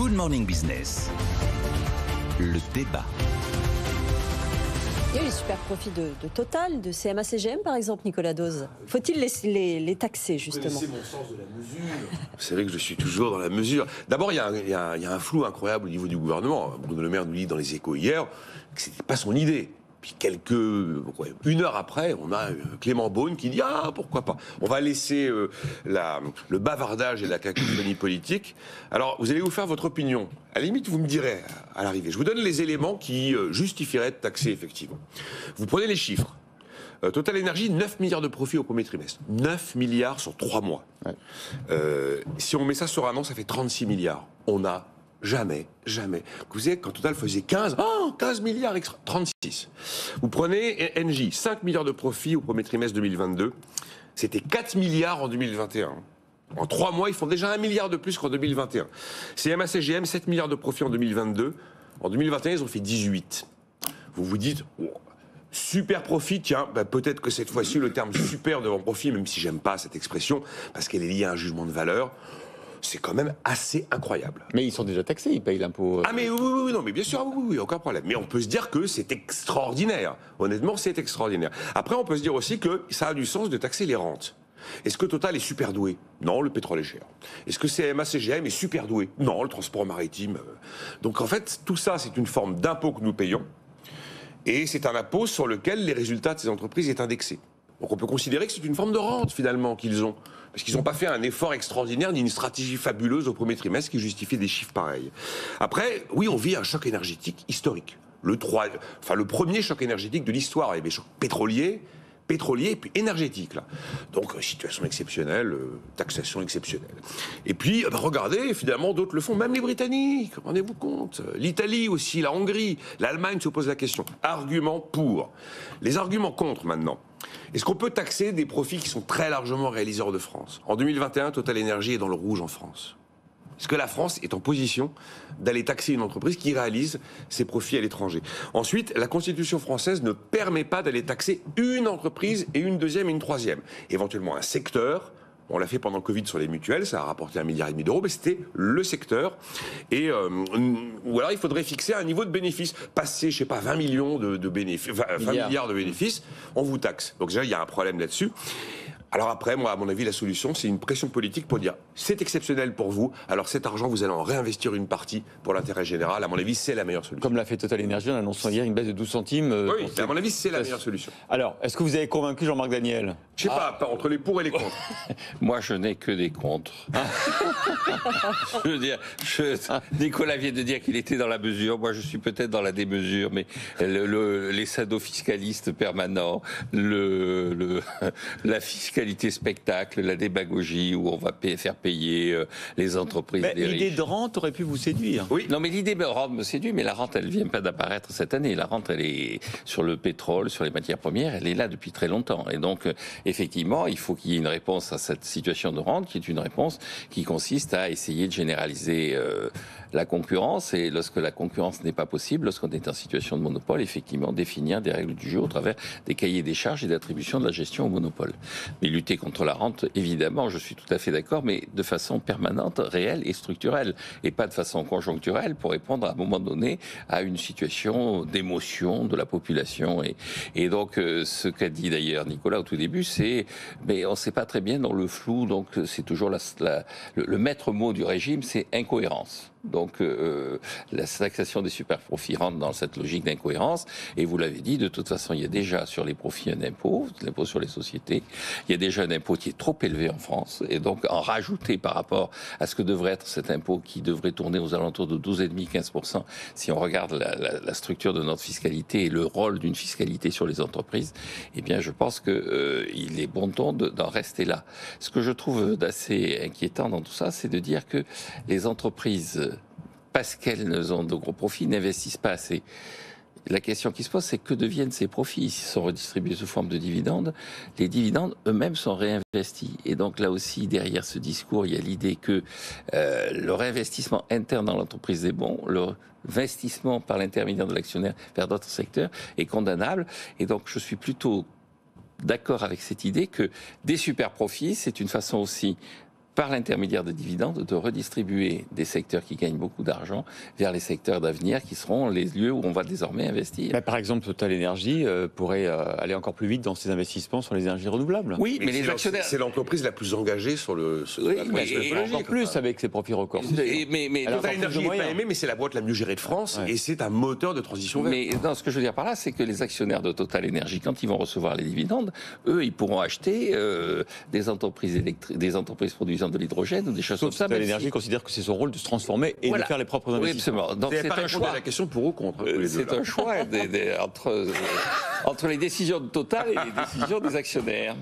Good Morning Business. Le débat. Il y a les super profits de Total, de CMA-CGM par exemple, Nicolas Dose. Faut-il les taxer justement? Vous connaissez mon sens de la mesure. Vous savez que je suis toujours dans la mesure. D'abord, il y a un flou incroyable au niveau du gouvernement. Bruno Le Maire nous dit dans les Échos hier que ce n'était pas son idée. Puis une heure après, on a Clément Beaune qui dit « Ah, pourquoi pas ?» On va laisser le bavardage et la cacophonie politique. Alors, vous allez vous faire votre opinion. À la limite, vous me direz à l'arrivée. Je vous donne les éléments qui justifieraient de taxer, effectivement. Vous prenez les chiffres. Total Énergie, 9 milliards de profits au premier trimestre. 9 milliards sur 3 mois. Ouais. Si on met ça sur un an, ça fait 36 milliards. On a jamais. Vous savez, quand Total faisait 15 milliards extra, 36. Vous prenez Engie, 5 milliards de profits au premier trimestre 2022. C'était 4 milliards en 2021. En 3 mois, ils font déjà 1 milliard de plus qu'en 2021. CMA-CGM, 7 milliards de profits en 2022. En 2021, ils ont fait 18. Vous vous dites, oh, super profit, tiens, peut-être que cette fois-ci, le terme super devant profit, même si j'aime pas cette expression, parce qu'elle est liée à un jugement de valeur, c'est quand même assez incroyable. Mais ils sont déjà taxés, ils payent l'impôt. Ah mais oui, non, mais bien sûr, oui, aucun problème. Mais on peut se dire que c'est extraordinaire. Honnêtement, c'est extraordinaire. Après, on peut se dire aussi que ça a du sens de taxer les rentes. Est-ce que Total est super doué? Non, le pétrole est cher. Est-ce que CMA-CGM est super doué? Non, le transport maritime. Donc en fait, tout ça, c'est une forme d'impôt que nous payons. Et c'est un impôt sur lequel les résultats de ces entreprises est indexé. Donc on peut considérer que c'est une forme de rente, finalement, qu'ils ont. Parce qu'ils n'ont pas fait un effort extraordinaire ni une stratégie fabuleuse au premier trimestre qui justifie des chiffres pareils. Après, oui, on vit un choc énergétique historique. Le premier choc énergétique de l'histoire. Il y avait choc pétrolier et puis énergétique, là. Donc, situation exceptionnelle, taxation exceptionnelle. Et puis, regardez, finalement, d'autres le font, même les Britanniques, rendez-vous compte. L'Italie aussi, la Hongrie, l'Allemagne se pose la question. Arguments pour. Les arguments contre, maintenant. Est-ce qu'on peut taxer des profits qui sont très largement réalisés hors de France? En 2021, Total Énergie est dans le rouge en France. Est-ce que la France est en position d'aller taxer une entreprise qui réalise ses profits à l'étranger? Ensuite, la Constitution française ne permet pas d'aller taxer une entreprise et une deuxième et une troisième. Éventuellement un secteur. On l'a fait pendant le Covid sur les mutuelles, ça a rapporté 1,5 milliard d'euros, mais c'était le secteur. Et, ou alors il faudrait fixer un niveau de bénéfice. Passer, je sais pas, 20 millions de bénéfices, 20 milliards de bénéfices, on vous taxe. Donc déjà, il y a un problème là-dessus. Alors après, moi, à mon avis, la solution, c'est une pression politique pour dire c'est exceptionnel pour vous, alors cet argent, vous allez en réinvestir une partie pour l'intérêt général. À mon avis, c'est la meilleure solution. Comme l'a fait Total Énergie en annonçant hier une baisse de 12 centimes. Oui, à mon avis, c'est la meilleure solution. Alors, est-ce que vous avez convaincu Jean-Marc Daniel? Je sais pas, entre les pour et les contre. Moi, je n'ai que des contre. Je veux dire, Nicolas vient de dire qu'il était dans la mesure. Moi, je suis peut-être dans la démesure, mais les sadofiscalistes permanents, la fiscalité spectacle, la démagogie où on va faire payer les entreprises des riches. L'idée de rente aurait pu vous séduire. Oui. Non, mais l'idée de rente me séduit, mais la rente, elle vient pas d'apparaître cette année. La rente, elle est sur le pétrole, sur les matières premières, elle est là depuis très longtemps. Et donc, effectivement, il faut qu'il y ait une réponse à cette situation de rente, qui est une réponse qui consiste à essayer de généraliser la concurrence. Et lorsque la concurrence n'est pas possible, lorsqu'on est en situation de monopole, effectivement, définir des règles du jeu au travers des cahiers des charges et d'attribution de la gestion au monopole. Mais lutter contre la rente, évidemment, je suis tout à fait d'accord, mais de façon permanente, réelle et structurelle, et pas de façon conjoncturelle pour répondre à un moment donné à une situation d'émotion de la population. Et donc, ce qu'a dit d'ailleurs Nicolas au tout début, c'est, mais on ne sait pas très bien dans le flou, donc c'est toujours le maître mot du régime, c'est incohérence. Donc la taxation des super profits rentre dans cette logique d'incohérence. Et vous l'avez dit, de toute façon, il y a déjà sur les profits un impôt, l'impôt sur les sociétés. Il y a déjà un impôt qui est trop élevé en France. Et donc en rajouter par rapport à ce que devrait être cet impôt qui devrait tourner aux alentours de 12,5-15%, si on regarde la structure de notre fiscalité et le rôle d'une fiscalité sur les entreprises, eh bien je pense qu'il est bon ton d'en rester là. Ce que je trouve d'assez inquiétant dans tout ça, c'est de dire que les entreprises, parce qu'elles ont de gros profits, n'investissent pas assez. La question qui se pose, c'est que deviennent ces profits? S'ils sont redistribués sous forme de dividendes, les dividendes eux-mêmes sont réinvestis. Et donc là aussi, derrière ce discours, il y a l'idée que le réinvestissement interne dans l'entreprise est bon, le investissement par l'intermédiaire de l'actionnaire vers d'autres secteurs est condamnable. Et donc je suis plutôt d'accord avec cette idée que des super profits, c'est une façon aussi par l'intermédiaire de dividendes, de redistribuer des secteurs qui gagnent beaucoup d'argent vers les secteurs d'avenir qui seront les lieux où on va désormais investir. Bah, par exemple, Total Energy pourrait aller encore plus vite dans ses investissements sur les énergies renouvelables. Oui, mais les actionnaires... C'est l'entreprise la plus engagée sur la transition mais écologique. Encore plus avec ses profits records. Mais Total Energy n'est pas aimé, mais c'est la boîte la mieux gérée de France et c'est un moteur de transition verte. Mais non, ce que je veux dire par là, c'est que les actionnaires de Total Energy, quand ils vont recevoir les dividendes, eux, ils pourront acheter des entreprises produisant de l'hydrogène ou des choses comme ça. Total Energy considère que c'est son rôle de se transformer et de faire les propres investissements. Oui, absolument. Donc c'est un choix. La question pour ou contre. C'est un choix entre les décisions de Total et les décisions des actionnaires.